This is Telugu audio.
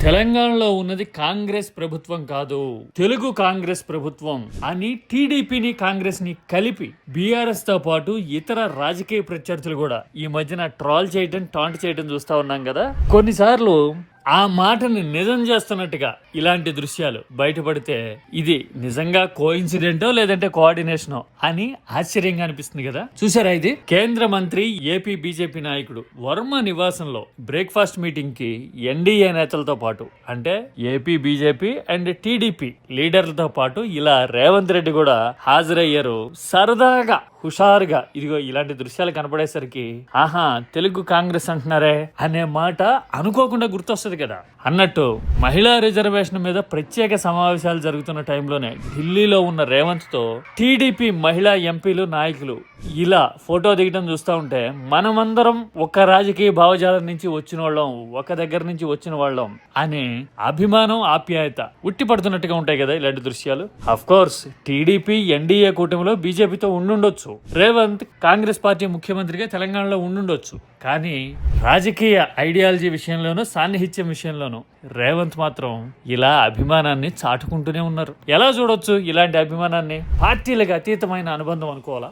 తెలంగాణలో ఉన్నది కాంగ్రెస్ ప్రభుత్వం కాదు, తెలుగు కాంగ్రెస్ ప్రభుత్వం అని టీడీపీని కాంగ్రెస్ ని కలిపి బీఆర్ఎస్ తో పాటు ఇతర రాజకీయ ప్రత్యర్థులు కూడా ఈ మధ్యన ట్రాల్ చేయడం, టాంట్ చేయడం చూస్తా ఉన్నాం కదా. కొన్నిసార్లు ఆ మాటని నిజం చేస్తున్నట్టుగా ఇలాంటి దృశ్యాలు బయటపడితే ఇది నిజంగా కోఇన్సిడెంటో లేదంటే కోఆర్డినేషనో అని ఆశ్చర్యంగా అనిపిస్తుంది కదా. చూసారా, ఇది కేంద్ర మంత్రి ఏపీ బీజేపీ నాయకుడు వర్మ నివాసంలో బ్రేక్ఫాస్ట్ మీటింగ్ కి ఎన్డీఏ నేతలతో పాటు అంటే ఏపీ బీజేపీ అండ్ టీడీపీ లీడర్లతో పాటు ఇలా రేవంత్ రెడ్డి కూడా హాజరయ్యారు. సరదాగా హుషారుగా ఇదిగో ఇలాంటి దృశ్యాలు కనపడేసరికి ఆహా తెలుగు కాంగ్రెస్ అంటున్నారే అనే మాట అనుకోకుండా గుర్తొస్తుంది కదా. అన్నట్టు మహిళా రిజర్వేషన్ మీద ప్రత్యేక సమావేశాలు జరుగుతున్న టైంలోనే ఢిల్లీలో ఉన్న రేవంత్ తో టీడీపీ మహిళా ఎంపీలు, నాయకులు ఇలా ఫోటో దిగడం చూస్తూ ఉంటే మనమందరం ఒక రాజకీయ భావజాలం నుంచి వచ్చిన వాళ్ళం, ఒక దగ్గర నుంచి వచ్చిన వాళ్ళం అనే అభిమానం, ఆప్యాయత ఉట్టి పడుతున్నట్టుగా ఉంటాయి కదా ఇలాంటి దృశ్యాలు. అఫ్ కోర్స్ టీడీపీ ఎన్డీఏ కూటమిలో బీజేపీతో ఉండుండొచ్చు, రేవంత్ కాంగ్రెస్ పార్టీ ముఖ్యమంత్రిగా తెలంగాణలో ఉండుండొచ్చు, కానీ రాజకీయ ఐడియాలజీ విషయంలోనూ సాన్నిహిత్యం విషయంలోనూ రేవంత్ మాత్రం ఇలా అభిమానాన్ని చాటుకుంటూనే ఉన్నారు. ఎలా చూడొచ్చు ఇలాంటి అభిమానాన్ని? పార్టీలకు అతీతమైన అనుబంధం అనుకోవాలా?